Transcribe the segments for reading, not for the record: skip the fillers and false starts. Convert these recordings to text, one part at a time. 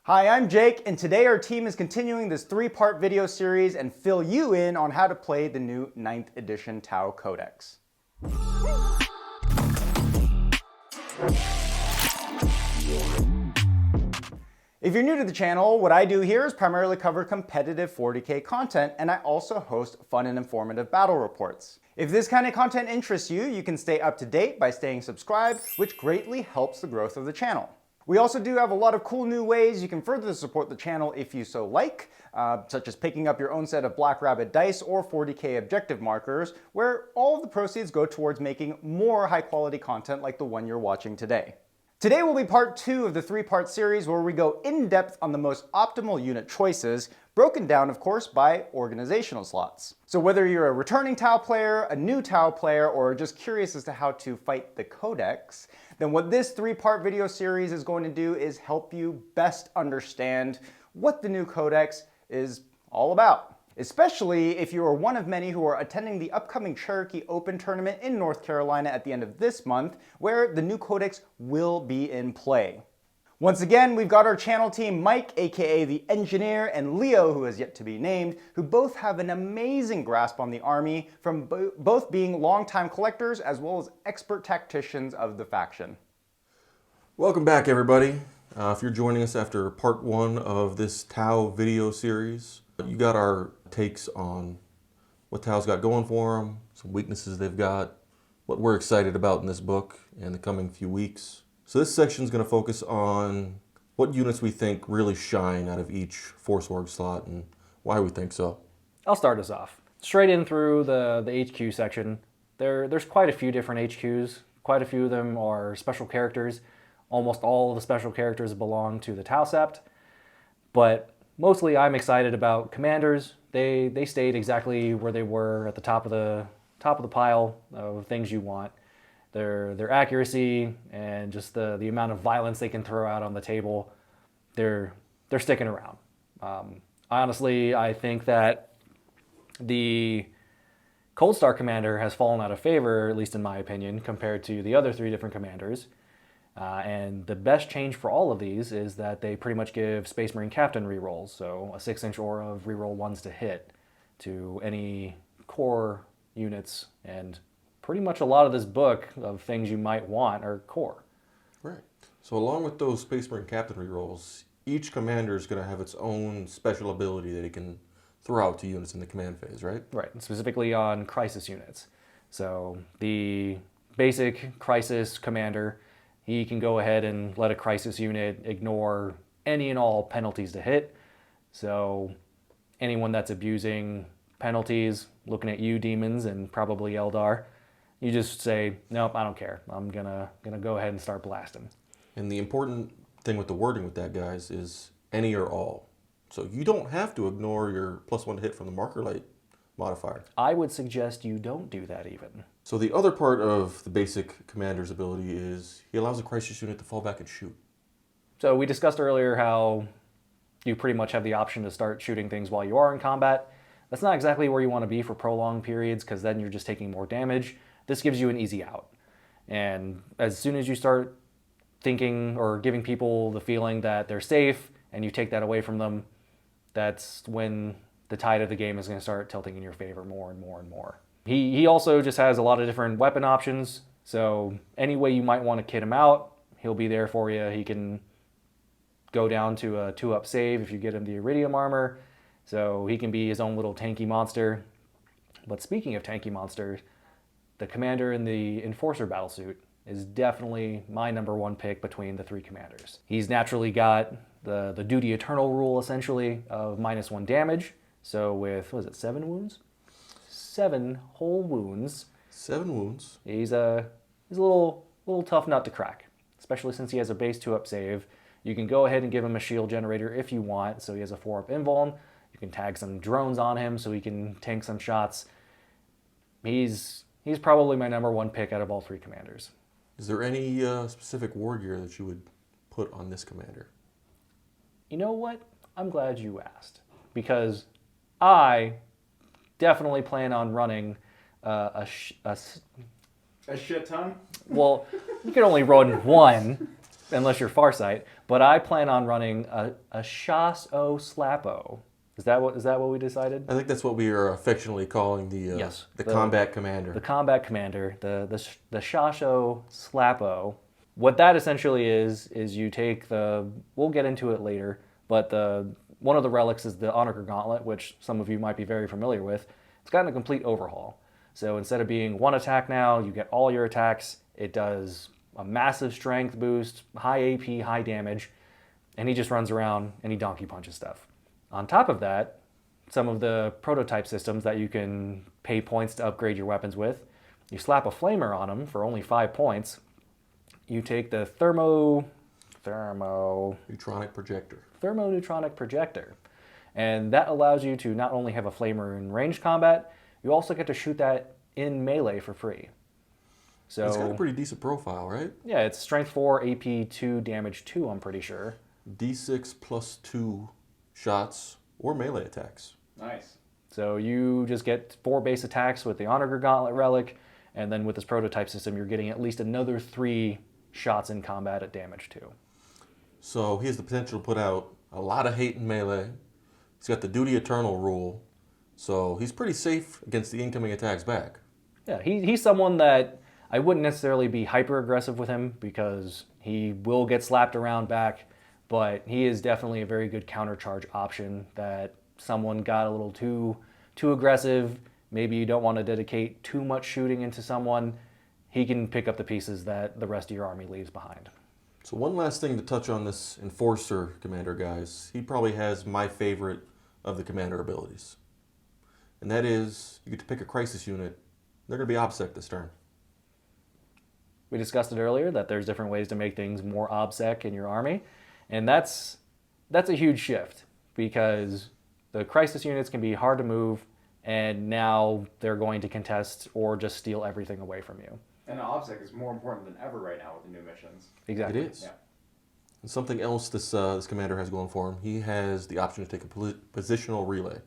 Hi, I'm Jake, and today our team is continuing this 3-part video series and fill you in on how to play the new 9th edition Tau Codex. If you're new to the channel, what I do here is primarily cover competitive 40K content, and I also host fun and informative battle reports. If this kind of content interests you, you can stay up to date by staying subscribed, which greatly helps the growth of the channel. We also do have a lot of cool new ways you can further support the channel if you so like, such as picking up your own set of Black Rabbit dice or 40K objective markers, where all of the proceeds go towards making more high quality content like the one you're watching today. Today will be part 2 of the 3-part series where we go in depth on the most optimal unit choices, broken down of course by organizational slots. So whether you're a returning Tau player, a new Tau player, or just curious as to how to fight the Codex, then what this 3-part video series is going to do is help you best understand what the new Codex is all about. Especially if you are one of many who are attending the upcoming Cherokee Open tournament in North Carolina at the end of this month, where the new Codex will be in play. Once again, we've got our channel team, Mike, aka the Engineer, and Lio, who is yet to be named, who both have an amazing grasp on the Army, from both being longtime collectors as well as expert tacticians of the faction. Welcome back, everybody. If you're joining us after part 1 of this Tau video series, you got our takes on what Tau's got going for them, some weaknesses they've got, what we're excited about in this book in the coming few weeks. So this section is going to focus on what units we think really shine out of each Force Org slot and why we think so. I'll start us off. Straight in through the HQ section, there's quite a few different HQs. Quite a few of them are special characters. Almost all of the special characters belong to the Tau Sept, but mostly I'm excited about commanders. They stayed exactly where they were at the top of the pile of things you want. Their accuracy and just the amount of violence they can throw out on the table, they're sticking around. Honestly, I think that the Cold Star commander has fallen out of favor, at least in my opinion, compared to the other 3 different commanders. And the best change for all of these is that they pretty much give Space Marine Captain rerolls, so a 6-inch aura of reroll 1s to hit to any core units, and pretty much a lot of this book of things you might want are core. Right. So along with those Space Marine Captain rerolls, each commander is going to have its own special ability that it can throw out to units in the command phase, right? Right, specifically on crisis units. So the basic crisis commander, he can go ahead and let a crisis unit ignore any and all penalties to hit. So anyone that's abusing penalties, looking at you, demons, and probably Eldar, you just say, nope, I don't care. I'm gonna go ahead and start blasting. And the important thing with the wording with that, guys, is any or all. So you don't have to ignore your +1 to hit from the marker light modifier. I would suggest you don't do that even. So the other part of the basic commander's ability is he allows a crisis unit to fall back and shoot. So we discussed earlier how you pretty much have the option to start shooting things while you are in combat. That's not exactly where you want to be for prolonged periods, because then you're just taking more damage. This gives you an easy out. And as soon as you start thinking or giving people the feeling that they're safe and you take that away from them, that's when the tide of the game is going to start tilting in your favor more and more and more. He also just has a lot of different weapon options, so any way you might want to kit him out, he'll be there for you. He can go down to a 2-up save if you get him the Iridium armor, so he can be his own little tanky monster. But speaking of tanky monsters, the commander in the Enforcer battlesuit is definitely my #1 pick between the 3 commanders. He's naturally got the Duty Eternal rule, essentially, of -1 damage. So with, what is it, 7 wounds? 7 whole wounds. 7 wounds. He's a little tough nut to crack, especially since he has a base 2-up save. You can go ahead and give him a shield generator if you want, so he has a 4-up invuln. You can tag some drones on him so he can tank some shots. He's probably my #1 pick out of all 3 commanders. Is there any specific war gear that you would put on this commander? You know what? I'm glad you asked, because I definitely plan on running a shit ton? Well, you can only run one. unless you're Farsight. But I plan on running a Shas-O Slap-O. Is that what we decided? I think that's what we are affectionately calling the Yes. the combat commander. The combat commander, the Shas-O Slap-O. What that essentially is you take we'll get into it later, but one of the relics is the Honor Gauntlet, which some of you might be very familiar with. It's gotten a complete overhaul. So instead of being one attack now, you get all your attacks. It does a massive strength boost, high AP, high damage, and he just runs around and he donkey punches stuff. On top of that, some of the prototype systems that you can pay points to upgrade your weapons with, you slap a flamer on them for only 5 points. You take the Neutronic projector. thermoneutronic projector, and that allows you to not only have a flamer in ranged combat, you also get to shoot that in melee for free. So It's got a pretty decent profile, right? yeah, it's strength 4, AP 2, damage 2, I'm pretty sure. D6 plus 2 shots or melee attacks. Nice. So you just get 4 base attacks with the Honor Gauntlet relic, and then with this prototype system, you're getting at least another 3 shots in combat at damage 2. So he has the potential to put out a lot of hate in melee. He's got the Duty Eternal rule, so he's pretty safe against the incoming attacks back. Yeah, he's someone that I wouldn't necessarily be hyper aggressive with him because he will get slapped around back, but he is definitely a very good countercharge option that someone got a little too aggressive. Maybe you don't want to dedicate too much shooting into someone. He can pick up the pieces that the rest of your army leaves behind. So one last thing to touch on this Enforcer commander, guys. He probably has my favorite of the commander abilities. And that is, you get to pick a crisis unit. They're going to be OBSEC this turn. We discussed it earlier that there's different ways to make things more OBSEC in your army. And that's a huge shift because the crisis units can be hard to move, and now they're going to contest or just steal everything away from you. And the OBSEC is more important than ever right now with the new missions. Exactly. It is. Yeah. And something else this commander has going for him, he has the option to take a positional relay.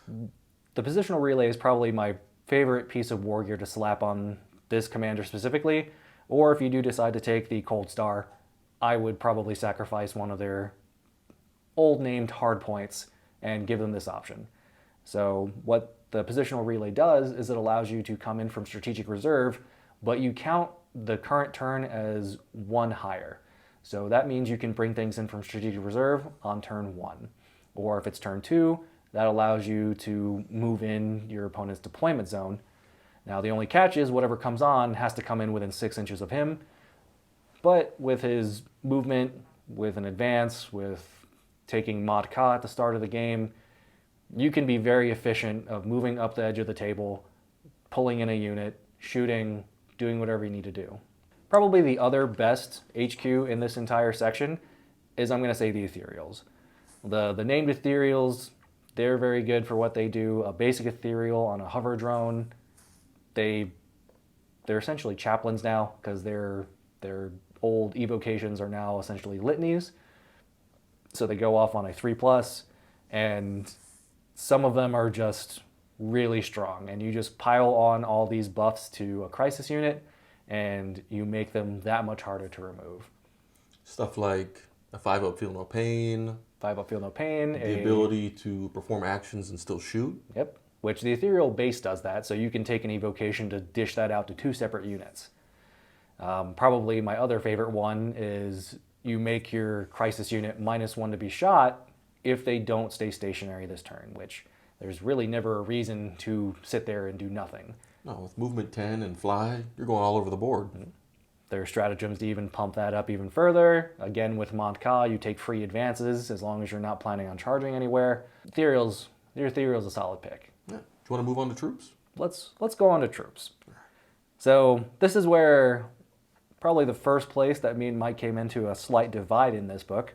The positional relay is probably my favorite piece of war gear to slap on this commander specifically, or if you do decide to take the Cold Star, I would probably sacrifice one of their old named hard points and give them this option. So what the positional relay does is it allows you to come in from strategic reserve, but you count the current turn as 1 higher. So that means you can bring things in from strategic reserve on turn 1. Or if it's turn 2, that allows you to move in your opponent's deployment zone. Now the only catch is whatever comes on has to come in within 6 inches of him. But with his movement, with an advance, with taking Mod Ka at the start of the game, you can be very efficient of moving up the edge of the table, pulling in a unit, shooting, doing whatever you need to do. Probably the other best HQ in this entire section is, I'm going to say, the Ethereals. The named Ethereals, they're very good for what they do. A basic Ethereal on a hover drone, they're essentially chaplains now because their old evocations are now essentially litanies. So they go off on a 3+, and some of them are just really strong, and you just pile on all these buffs to a crisis unit and you make them that much harder to remove. Stuff like a 5-up feel no pain. 5-up feel no pain. The ability to perform actions and still shoot. Yep, which the Ethereal base does that, so you can take an evocation to dish that out to 2 separate units. Probably my other favorite one is you make your crisis unit -1 to be shot if they don't stay stationary this turn, which there's really never a reason to sit there and do nothing. No, with movement 10 and fly, you're going all over the board. There are stratagems to even pump that up even further. Again, with Mod Ka, you take free advances as long as you're not planning on charging anywhere. Your Ethereal's a solid pick. Yeah. Do you want to move on to troops? Let's go on to troops. So this is where probably the first place that me and Mike came into a slight divide in this book.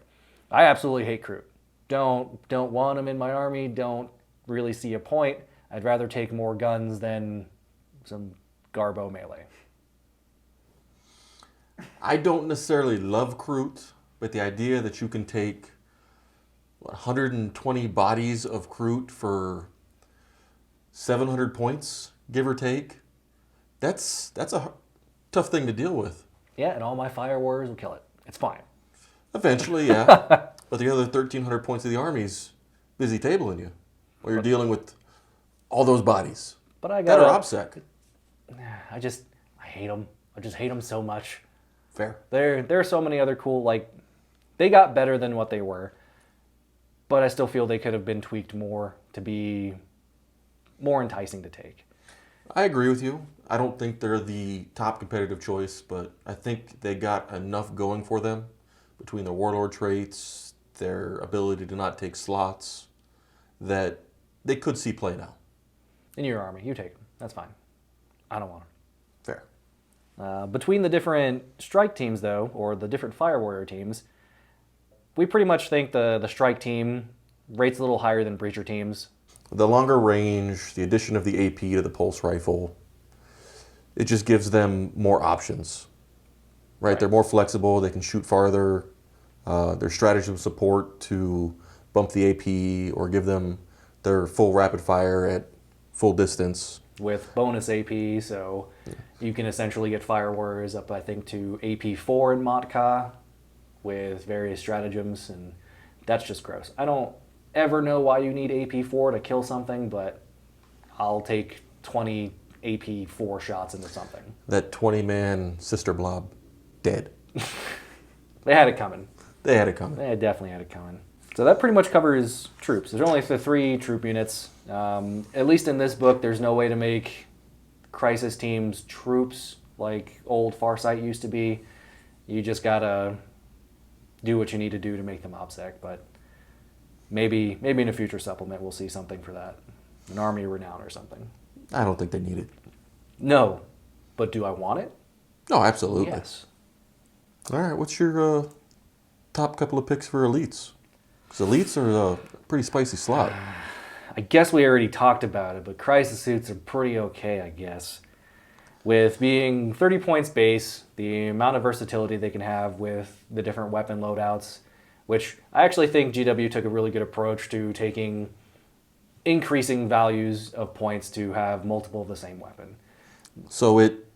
I absolutely hate Croot. Don't want him in my army. Don't really see a point. I'd rather take more guns than some Garbo melee. I don't necessarily love Croot, but the idea that you can take 120 bodies of Croot for 700 points, give or take, that's a tough thing to deal with. Yeah, and all my fire warriors will kill it. It's fine. Eventually, yeah. But the other 1,300 points of the army's busy tabling you while you're dealing with all those bodies. But I That got are OPSEC. I hate them. I just hate them so much. Fair. There are so many other cool, like, they got better than what they were. But I still feel they could have been tweaked more to be more enticing to take. I agree with you. I don't think they're the top competitive choice, but I think they got enough going for them between their warlord traits, their ability to not take slots, that they could see play now. In your army, you take them. That's fine. I don't want them. Fair. Between the different strike teams, though, or the different fire warrior teams, we pretty much think the strike team rates a little higher than breacher teams. The longer range, the addition of the AP to the pulse rifle, it just gives them more options. Right? They're more flexible, they can shoot farther. Their stratagem support to bump the AP or give them their full rapid fire at full distance. With bonus AP, so you can essentially get fire warriors up, I think, to AP4 in Motka with various stratagems, and that's just gross. I don't ever know why you need AP4 to kill something, but I'll take 20 AP4 shots into something. That 20-man sister blob, dead. They had it coming. They had it coming. They definitely had it coming. So that pretty much covers troops. There's only the 3 troop units. At least in this book, there's no way to make crisis teams troops like old Farsight used to be. You just gotta do what you need to do to make them OPSEC, but maybe in a future supplement we'll see something for that. An Army of Renown or something. I don't think they need it. No, but do I want it? No, absolutely. Yes. All right, what's your top couple of picks for elites? Because elites are a pretty spicy slot. I guess we already talked about it, but crisis suits are pretty okay, I guess. With being 30 points base, the amount of versatility they can have with the different weapon loadouts, which I actually think GW took a really good approach to taking increasing values of points to have multiple of the same weapon. So it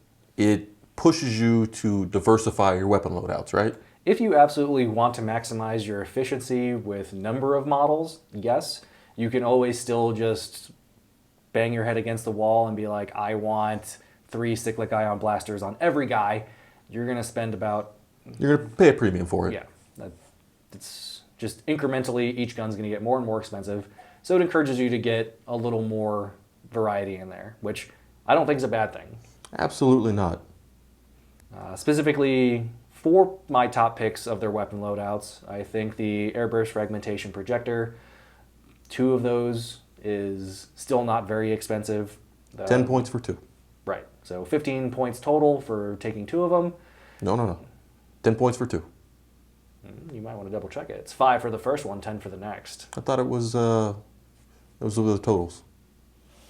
pushes you to diversify your weapon loadouts, right? If you absolutely want to maximize your efficiency with number of models, yes, you can always still just bang your head against the wall and be like, I want 3 cyclic ion blasters on every guy. You're going to spend about... You're going to pay a premium for it. Yeah. It's just incrementally, each gun's going to get more and more expensive. So it encourages you to get a little more variety in there, which I don't think is a bad thing. Absolutely not. Specifically, for my top picks of their weapon loadouts, I think the Airburst Fragmentation Projector, 2 of those is still not very expensive. 10 points for 2. Right. So 15 points total for taking 2 of them. No. 10 points for 2. You might want to double check it. It's 5 for the first one, 10 for the next. I thought it was with the totals.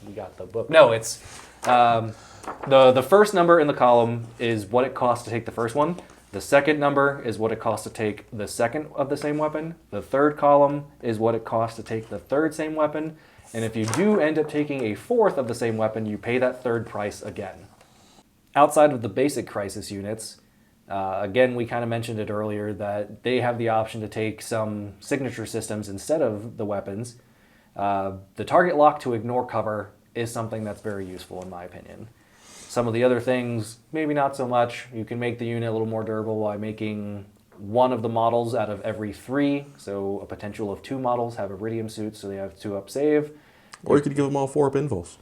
We got the book. No, it's the first number in the column is what it costs to take the first one. The second number is what it costs to take the second of the same weapon. The third column is what it costs to take the third same weapon. And if you do end up taking a fourth of the same weapon, you pay that third price again. Outside of the basic crisis units, again, we kind of mentioned it earlier that they have the option to take some signature systems instead of the weapons. The target lock to ignore cover is something that's very useful in my opinion. Some of the other things, maybe not so much. You can make the unit a little more durable by making 1 of the models out of every 3, so a potential of 2 models have Iridium suits, so they have 2-up save. Or you could give them all 4-up invuls.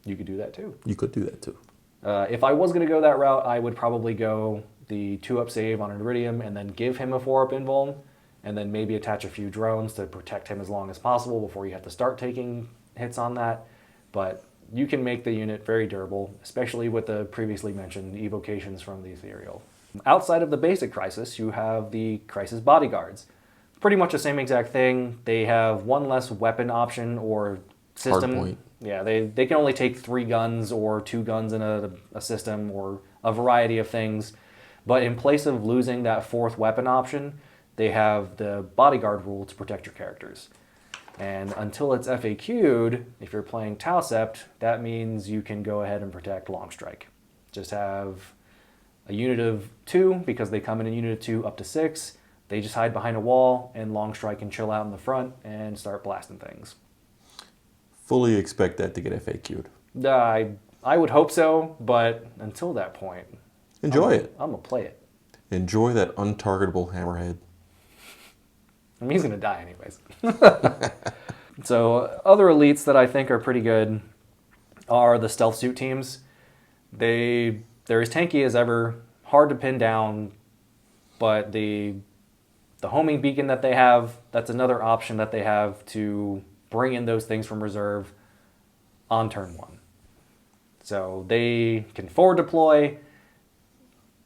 You could do that too. You could do that too. If I was going to go that route, I would probably go the 2-up save on an Iridium and then give him a 4-up invul, and then maybe attach a few drones to protect him as long as possible before you have to start taking hits on that. But you can make the unit very durable, especially with the previously mentioned evocations from the Ethereal. Outside of the basic Crisis, you have the Crisis Bodyguards. Pretty much the same exact thing. They have 1 less weapon option or system. Hardpoint. Yeah, they can only take 3 guns or 2 guns in a system or a variety of things. But in place of losing that 4th weapon option, they have the Bodyguard rule to protect your characters. And until it's FAQ'd, if you're playing Tau Sept, that means you can go ahead and protect Long Strike. Just have a unit of 2, because they come in a unit of 2 up to 6. They just hide behind a wall, and Long Strike can chill out in the front and start blasting things. Fully expect that to get FAQ'd. I would hope so, but until that point, Enjoy it. I'm going to play it. Enjoy that untargetable hammerhead. I mean, he's going to die anyways. So other elites that I think are pretty good are the stealth suit teams. They're as tanky as ever, hard to pin down, but the homing beacon that they have, that's another option that they have to bring in those things from reserve on turn 1. So they can forward deploy,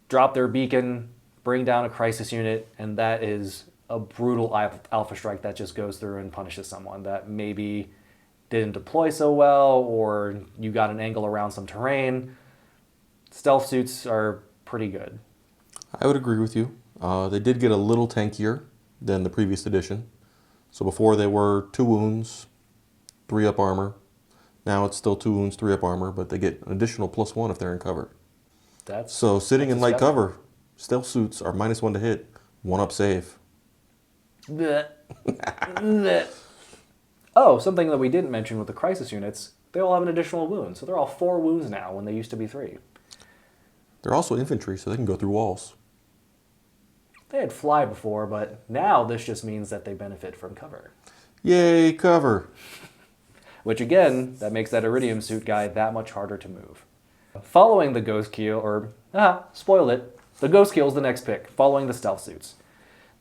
drop their beacon, bring down a crisis unit, and that is a brutal alpha strike that just goes through and punishes someone that maybe didn't deploy so well, or you got an angle around some terrain. Stealth suits are pretty good. I would agree with you. They did get a little tankier than the previous edition. So before they were 2 wounds, 3 up armor. Now it's still 2 wounds, 3 up armor, but they get an additional +1 if they're in cover. So sitting in light cover, stealth suits are -1 to hit, 1 up save. Oh, something that we didn't mention with the crisis units, they all have an additional wound. So they're all 4 wounds now when they used to be 3. They're also infantry, so they can go through walls. They had fly before, but now this just means that they benefit from cover. Yay, cover! Which again, that makes that Iridium suit guy that much harder to move. Following the Ghost Keel, spoiled it, the Ghost Keel is the next pick, following the stealth suits.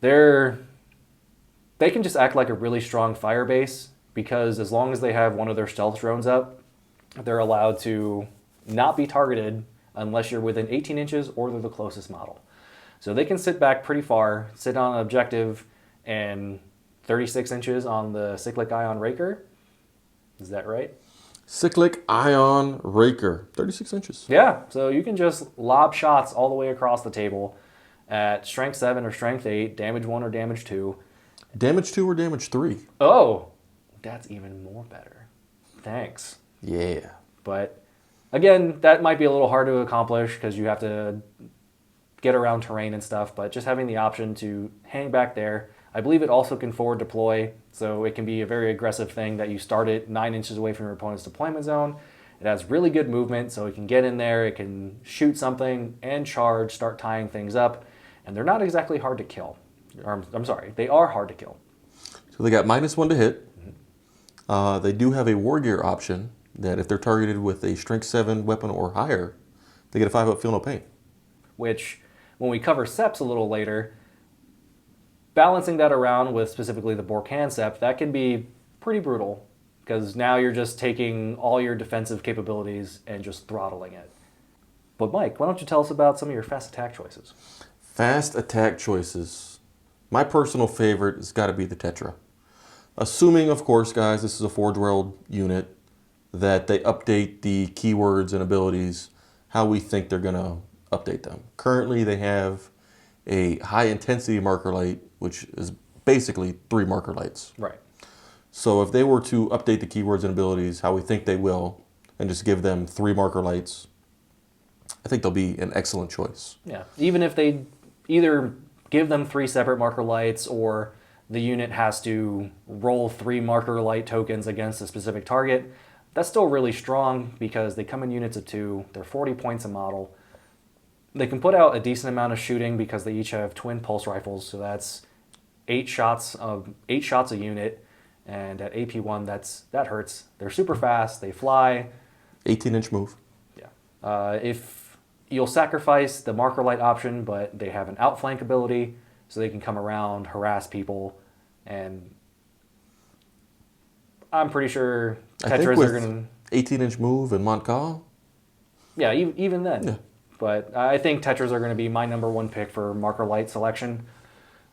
They can just act like a really strong fire base, because as long as they have one of their stealth drones up, they're allowed to not be targeted unless you're within 18 inches or they're the closest model. So they can sit back pretty far, sit on an objective, and 36 inches on the Cyclic Ion Raker. Is that right? Cyclic Ion Raker, 36 inches. Yeah, so you can just lob shots all the way across the table at strength 7 or strength 8, damage 1 or damage 2. Damage 2 or damage 3. Oh, that's even more better. Thanks. Yeah. But again, that might be a little hard to accomplish because you have to get around terrain and stuff, but just having the option to hang back there. I believe it also can forward deploy, so it can be a very aggressive thing that you start it 9 inches away from your opponent's deployment zone. It has really good movement, so it can get in there, it can shoot something and charge, start tying things up, and they're not exactly hard to kill. I'm sorry, they are hard to kill. So they got -1 to hit. They do have a war gear option that if they're targeted with a strength 7 weapon or higher, they get a 5 up feel no pain. Which, when we cover Seps a little later, balancing that around with specifically the Borkan Sep, that can be pretty brutal, because now you're just taking all your defensive capabilities and just throttling it. But Mike, why don't you tell us about some of your fast attack choices? Fast attack choices. My personal favorite has got to be the Tetra. Assuming, of course, guys, this is a Forge World unit, that they update the keywords and abilities how we think they're going to update them. Currently, they have a high intensity marker light, which is basically 3 marker lights. Right. So if they were to update the keywords and abilities how we think they will, and just give them 3 marker lights, I think they'll be an excellent choice. Yeah, even if they either give them 3 separate marker lights, or the unit has to roll 3 marker light tokens against a specific target, that's still really strong because they come in units of 2, they're 40 points a model. They can put out a decent amount of shooting because they each have twin pulse rifles, so that's 8 shots a unit, and at AP1 that hurts. They're super fast, they fly. 18-inch move. Yeah. If you'll sacrifice the marker light option, but they have an outflank ability, so they can come around, harass people, and I'm pretty sure Tetras are going to 18-inch move and Montcalm. Yeah, even then. Yeah. But I think Tetras are going to be my #1 pick for marker light selection,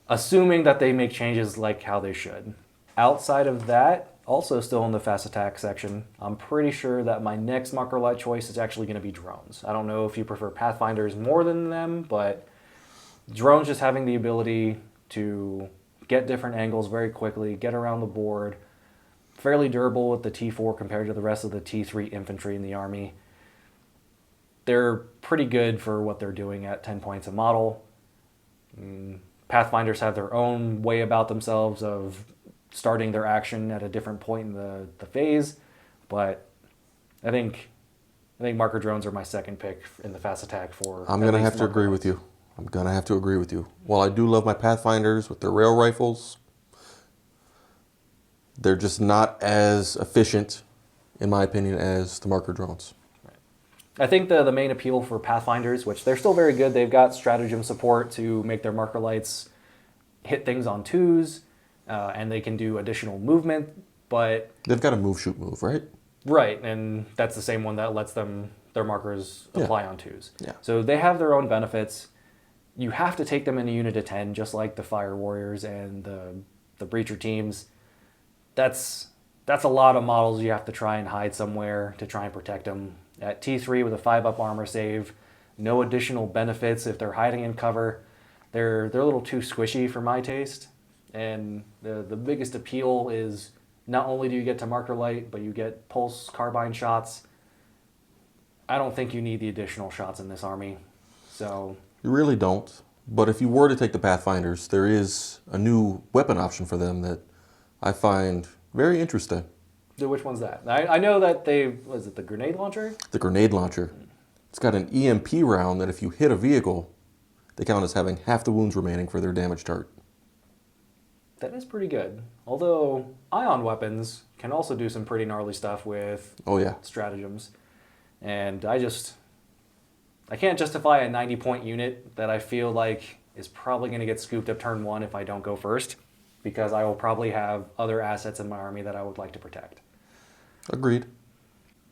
assuming that they make changes like how they should. Outside of that, also still in the fast attack section, I'm pretty sure that my next marker light choice is actually going to be drones. I don't know if you prefer Pathfinders more than them, but drones just having the ability to get different angles very quickly, get around the board, fairly durable with the T4 compared to the rest of the T3 infantry in the army. they're pretty good for what they're doing at 10 points a model. Pathfinders have their own way about themselves of starting their action at a different point in the phase, but I think marker drones are my second pick in the fast attack for. I'm going to have to agree with you. I'm going to have to agree with you. While I do love my Pathfinders with their rail rifles, they're just not as efficient, in my opinion, as the marker drones. I think the main appeal for Pathfinders, which they're still very good, they've got stratagem support to make their marker lights hit things on twos, and they can do additional movement, but... They've got a move, shoot, move, right? Right, and that's the same one that lets their markers apply on twos. Yeah. So they have their own benefits. You have to take them in a unit of 10, just like the Fire Warriors and the Breacher teams. That's a lot of models you have to try and hide somewhere to try and protect them. At T3 with a 5-up armor save, no additional benefits if they're hiding in cover. They're a little too squishy for my taste. And the biggest appeal is not only do you get to marker light, but you get pulse carbine shots. I don't think you need the additional shots in this army. So You really don't. But if you were to take the Pathfinders, there is a new weapon option for them that I find very interesting. which one's that? I know that was it the grenade launcher? The grenade launcher. It's got an EMP round that if you hit a vehicle, they count as having half the wounds remaining for their damage chart. That is pretty good. Although ion weapons can also do some pretty gnarly stuff with stratagems. And I can't justify a 90-point unit that I feel like is probably going to get scooped up turn 1 if I don't go first, because I will probably have other assets in my army that I would like to protect. Agreed.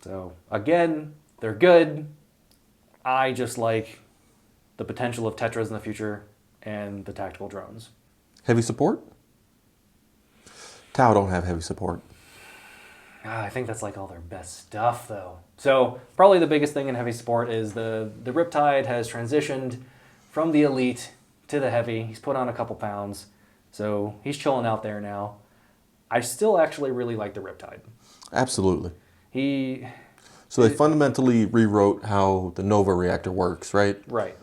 So again, they're good. I just like the potential of Tetras in the future and the tactical drones. Heavy support? Tau don't have heavy support. I think that's like all their best stuff, though. So probably the biggest thing in heavy support is the Riptide has transitioned from the elite to the heavy. He's put on a couple pounds, so he's chilling out there now. I still actually really like the Riptide. Absolutely. So they fundamentally rewrote how the Nova reactor works, right? Right.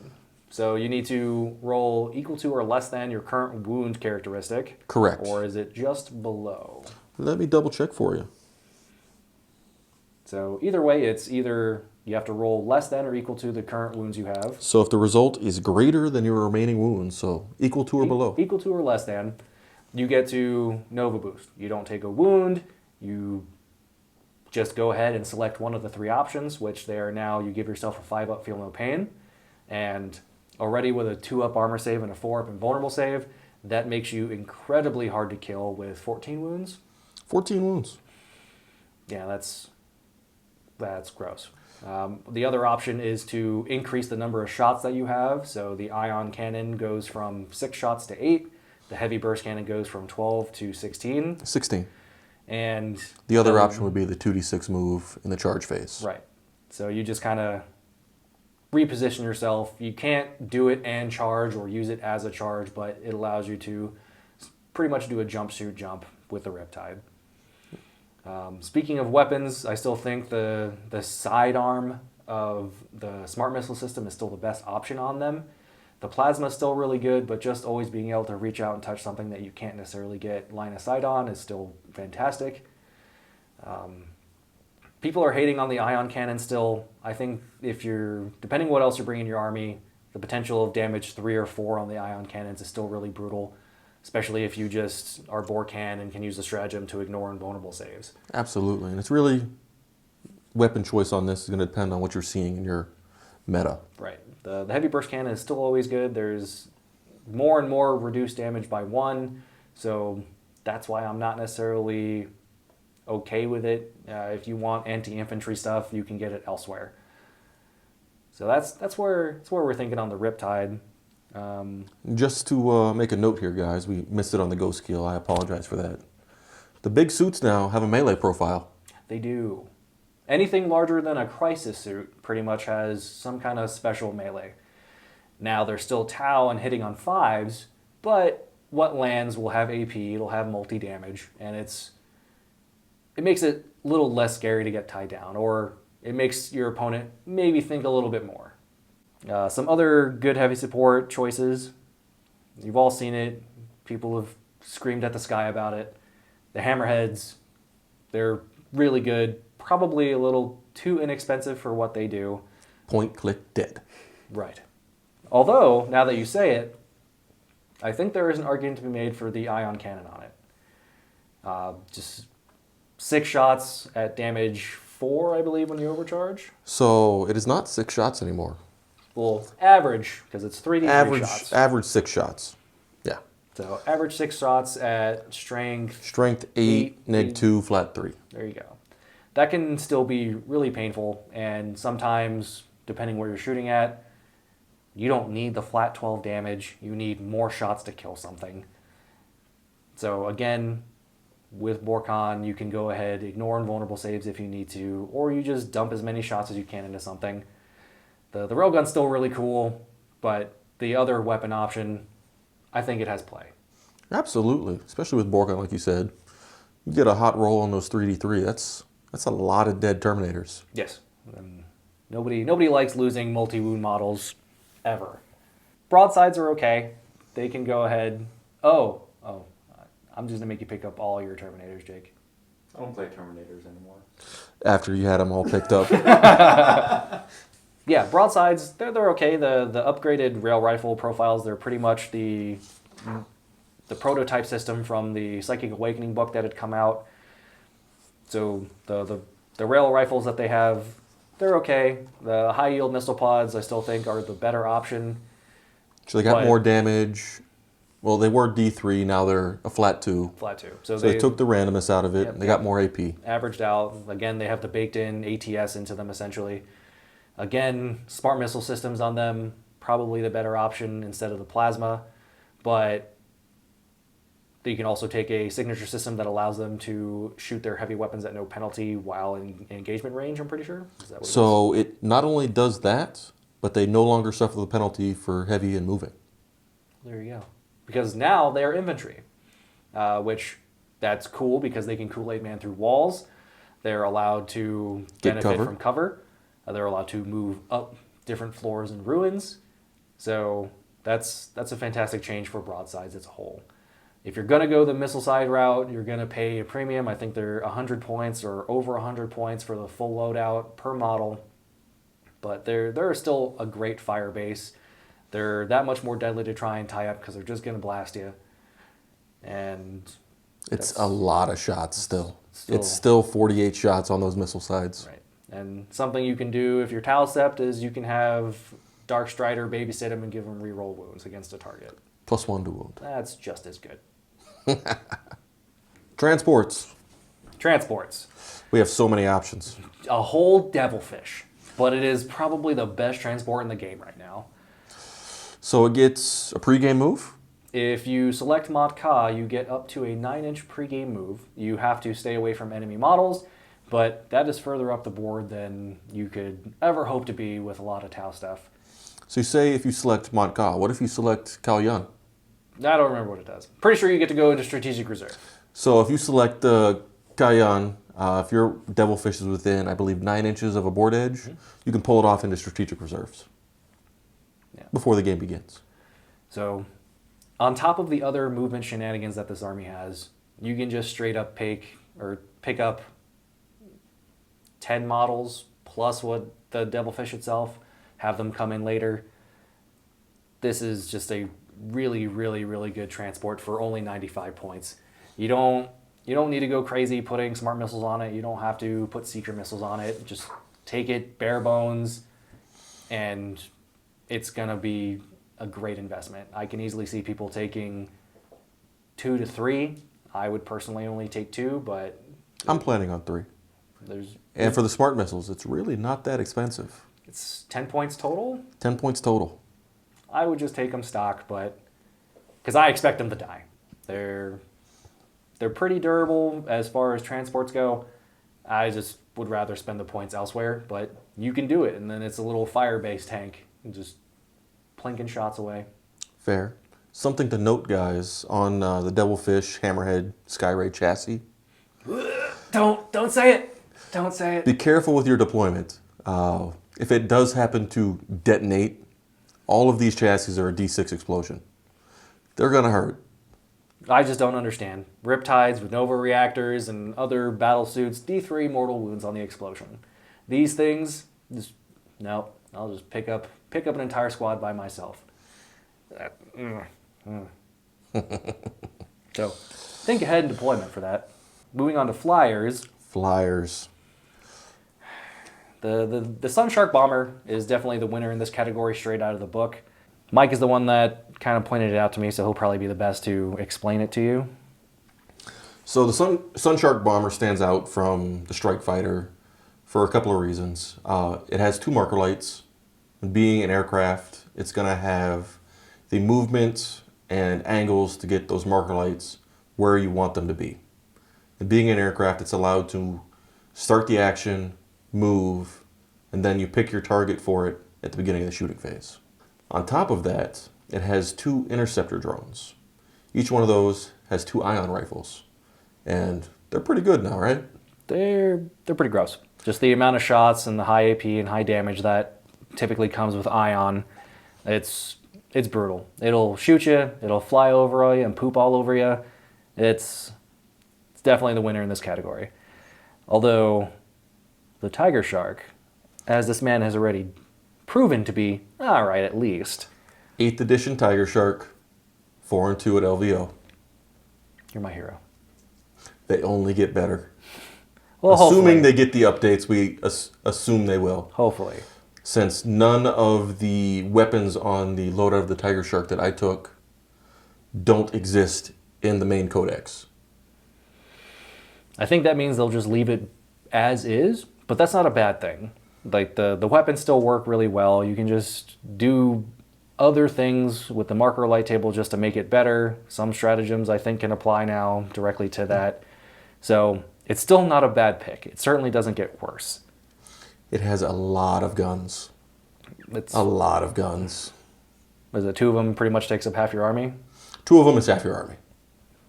So you need to roll equal to or less than your current wound characteristic. Correct. Or is it just below? Let me double check for you. So either way, it's either you have to roll less than or equal to the current wounds you have. So if the result is greater than your remaining wounds, so equal to or below. Equal to or less than, you get to Nova Boost. You don't take a wound, you just go ahead and select one of the 3 options, which they are now, you give yourself a 5-up Feel No Pain, and already with a 2-up armor save and a 4-up invulnerable save, that makes you incredibly hard to kill with 14 wounds. 14 wounds. Yeah, that's gross. The other option is to increase the number of shots that you have. So the ion cannon goes from 6 shots to 8. The heavy burst cannon goes from 12 to 16. 16. And the other option would be the 2d6 move in the charge phase. Right. So you just kind of reposition yourself. You can't do it and charge or use it as a charge, but it allows you to pretty much do a jumpsuit jump with the Riptide. Speaking of weapons, I still think the sidearm of the smart missile system is still the best option on them. The plasma is still really good, but just always being able to reach out and touch something that you can't necessarily get line of sight on is still fantastic. People are hating on the ion cannon still. I think depending what else you bring in your army, the potential of damage 3 or 4 on the ion cannons is still really brutal, especially if you just are Borkan and can use the stratagem to ignore invulnerable saves. Absolutely, and it's really, weapon choice on this is going to depend on what you're seeing in your meta. Right. The heavy burst cannon is still always good. There's more and more reduced damage by 1, so that's why I'm not necessarily okay with it. If you want anti-infantry stuff, you can get it elsewhere. So that's where we're thinking on the Riptide. Just to make a note here, guys, we missed it on the Ghost Kill. I apologize for that. The big suits now have a melee profile. They do. Anything larger than a crisis suit pretty much has some kind of special melee. Now, they're still Tau and hitting on 5s, but what lands will have AP, it'll have multi-damage, and it makes it a little less scary to get tied down. Or it makes your opponent maybe think a little bit more. Some other good heavy support choices. You've all seen it. People have screamed at the sky about it. The Hammerheads, they're really good. Probably a little too inexpensive for what they do. Point, click, dead. Right. Although, now that you say it, I think there is an argument to be made for the ion cannon on it. Just 6 shots at damage 4, I believe, when you overcharge. So it is not 6 shots anymore. Well, average, because it's 3d3 shots. Average 6 shots. Yeah. So average 6 shots at strength. Strength 8, neg 2, flat 3. There you go. That can still be really painful, and sometimes, depending where you're shooting at, you don't need the flat 12 damage. You need more shots to kill something. So again, with Borkon, you can go ahead, ignore invulnerable saves if you need to, or you just dump as many shots as you can into something. The railgun's still really cool, but the other weapon option, I think it has play. Absolutely, especially with Borkon, like you said. You get a hot roll on those 3d3, that's a lot of dead Terminators. Yes. Nobody likes losing multi-wound models, ever. Broadsides are okay. They can go ahead. I'm just going to make you pick up all your Terminators, Jake. I don't play Terminators anymore. After you had them all picked up. Yeah, broadsides, they're okay. The upgraded rail rifle profiles, they're pretty much the prototype system from the Psychic Awakening book that had come out. So the rail rifles that they have, they're okay. The high yield missile pods, I still think, are the better option. So they got more damage. Well, they were D3, now they're a flat 2. Flat 2. So they took the randomness out of it, and they got more AP. Averaged out. Again, they have the baked-in ATS into them, essentially. Again, smart missile systems on them, probably the better option instead of the plasma. But you can also take a signature system that allows them to shoot their heavy weapons at no penalty while in engagement range, I'm pretty sure. Is that what so it not only does that, but they no longer suffer the penalty for heavy and moving. There you go. Because now they're infantry, which that's cool because they can Kool-Aid Man through walls. They're allowed to benefit from cover. They're allowed to move up different floors and ruins. So that's a fantastic change for broadsides as a whole. If you're going to go the missile side route, you're going to pay a premium. I think they're 100 points or over 100 points for the full loadout per model. But they're still a great fire base. They're that much more deadly to try and tie up because they're just going to blast you. And it's a lot of shots still. It's still 48 shots on those missile sides. Right. And something you can do if you're Talsept is you can have Dark Strider babysit him and give him reroll wounds against a target. +1 to wound. That's just as good. Transports. Transports. We have so many options. A whole Devilfish. But it is probably the best transport in the game right now. So it gets a pregame move? If you select Mod Ka, you get up to a 9-inch pregame move. You have to stay away from enemy models, but that is further up the board than you could ever hope to be with a lot of Tau stuff. So you say if you select Mod Ka, what if you select Kalyan? I don't remember what it does. Pretty sure you get to go into Strategic Reserve. So if you select Kalyan, if your Devilfish is within, I believe, 9 inches of a board edge, you can pull it off into Strategic Reserves before the game begins. So on top of the other movement shenanigans that this army has, you can just straight up pick up 10 models plus what the Devilfish itself, have them come in later. This is just a really, really, really good transport for only 95 points. You don't need to go crazy putting smart missiles on it. You don't have to put seeker missiles on it. Just take it bare bones, and it's going to be a great investment. I can easily see people taking 2 to 3. I would personally only take 2, but I'm planning on 3. And for the smart missiles, it's really not that expensive. It's 10 points total? 10 points total. I would just take them stock, but because I expect them to die. They're pretty durable as far as transports go. I just would rather spend the points elsewhere, but you can do it, and then it's a little fire-based tank, and just plinking shots away. Fair. Something to note, guys, on the Devilfish Hammerhead Skyray chassis. Don't say it. Don't say it. Be careful with your deployment. If it does happen to detonate, all of these chassis are a D6 explosion. They're going to hurt. I just don't understand. Riptides with Nova reactors and other battle suits, D3 mortal wounds on the explosion. These things, no, I'll just pick up an entire squad by myself. So, think ahead in deployment for that. Moving on to flyers. Flyers. The Sunshark Bomber is definitely the winner in this category straight out of the book. Mike is the one that kind of pointed it out to me, so he'll probably be the best to explain it to you. So the Sunshark Bomber stands out from the Strike Fighter for a couple of reasons. It has 2 marker lights. Being an aircraft, it's going to have the movement and angles to get those marker lights where you want them to be. And being an aircraft, it's allowed to start the action, move, and then you pick your target for it at the beginning of the shooting phase. On top of that, it has 2 interceptor drones. Each one of those has 2 ion rifles. And they're pretty good now, right? They're pretty gross. Just the amount of shots and the high AP and high damage that typically comes with ion, it's brutal. It'll shoot you, it'll fly over you and poop all over you. It's definitely the winner in this category. Although the Tiger Shark, as this man has already proven to be, all right at least. 8th edition Tiger Shark, 4 and 2 at LVO. You're my hero. They only get better. Well, Assuming hopefully. they get the updates, we assume they will. Hopefully. Since none of the weapons on the loadout of the Tiger Shark that I took don't exist in the main codex. I think that means they'll just leave it as is, but that's not a bad thing. Like the weapons still work really well. You can just do other things with the marker light table just to make it better. Some stratagems I think can apply now directly to that. So it's still not a bad pick. It certainly doesn't get worse. It has a lot of guns. It's, A lot of guns. is it 2 of them pretty much takes up half your army? 2 of them is half your army.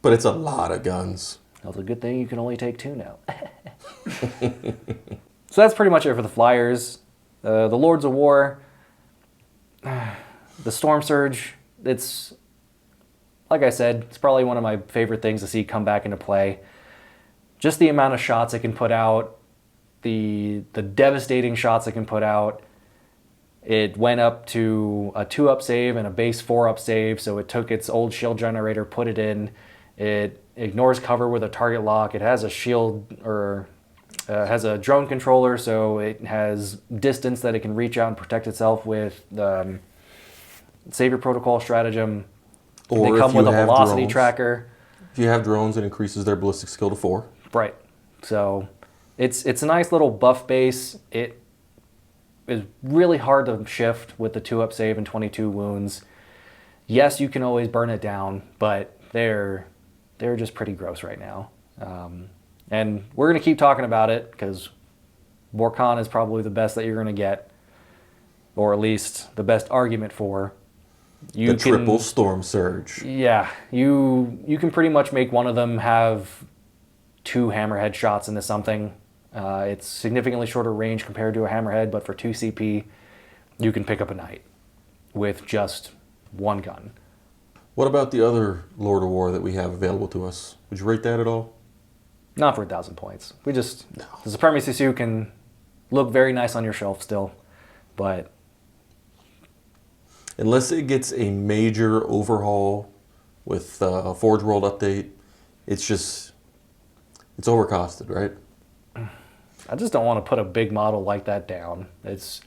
But it's a lot of guns. Well, it's a good thing you can only take 2 now. So that's pretty much it for the flyers. The Lords of War, the Storm Surge, it's, like I said, it's probably one of my favorite things to see come back into play. Just the amount of shots it can put out, the devastating shots it can put out. It went up to a 2-up save and a base 4-up save, so it took its old shield generator, put it in. It ignores cover with a target lock. It has a shield, or has a drone controller, so it has distance that it can reach out and protect itself with the Savior Protocol stratagem. Or they come if you with a have velocity drones. tracker. If you have drones, it increases their ballistic skill to 4. Right. So it's a nice little buff base. It is really hard to shift with the 2-up save and 22 wounds. Yes, you can always burn it down, but they're just pretty gross right now. And we're going to keep talking about it because Borkhan is probably the best that you're going to get, or at least the best argument for. The triple Storm Surge. Yeah, you can pretty much make one of them have 2 hammerhead shots into something. It's significantly shorter range compared to a hammerhead, but for 2 CP, you can pick up a knight with just 1 gun. What about the other Lord of War that we have available to us? Would you rate that at all? Not for 1,000 points. The Supremacy Suit can look very nice on your shelf still, but Unless it gets a major overhaul with a Forge World update, it's overcosted, right? I just don't want to put a big model like that down. It's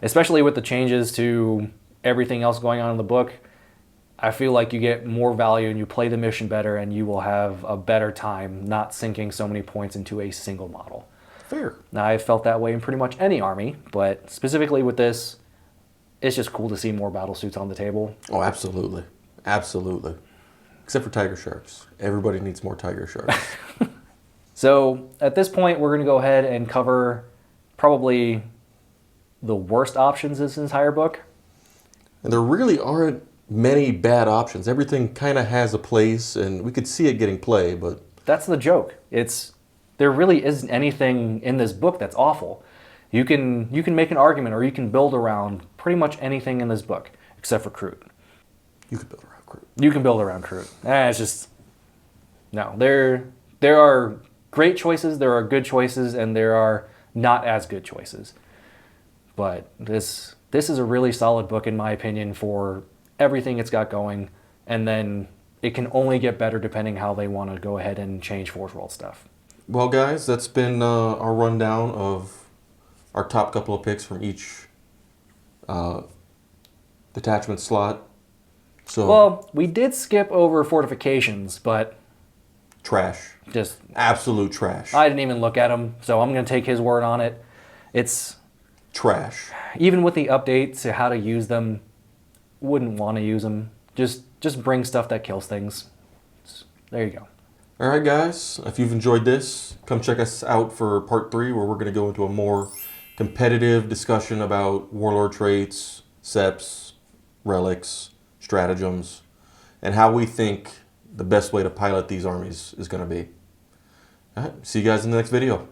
especially with the changes to everything else going on in the book. I feel like you get more value and you play the mission better, and you will have a better time not sinking so many points into a single model. Fair. Now, I've felt that way in pretty much any army, but specifically with this, it's just cool to see more battle suits on the table. Oh, absolutely. Absolutely. Except for Tiger Sharks. Everybody needs more Tiger Sharks. So at this point, we're going to go ahead and cover probably the worst options in this entire book. And there really aren't many bad options. Everything kind of has a place, and we could see it getting play, but That's the joke. It's there really isn't anything in this book that's awful. You can make an argument, or you can build around pretty much anything in this book, except for Croot. You could build around Croot. You can build around Croot. It's just, no. There are great choices, there are good choices, and there are not as good choices. But this is a really solid book, in my opinion, for everything it's got going, and then it can only get better depending how they want to go ahead and change Forge World stuff. Well, guys, that's been our rundown of our top couple of picks from each detachment slot. So, Well, we did skip over fortifications, but trash. just, Absolute trash. I didn't even look at them, so I'm going to take his word on it. It's, Trash. even with the updates to how to use them, wouldn't want to use them. Just bring stuff that kills things. There you go. All right, guys, if you've enjoyed this, come check us out for part 3, where we're going to go into a more competitive discussion about warlord traits, seps, relics, stratagems, and how we think the best way to pilot these armies is going to be. All right, see you guys in the next video.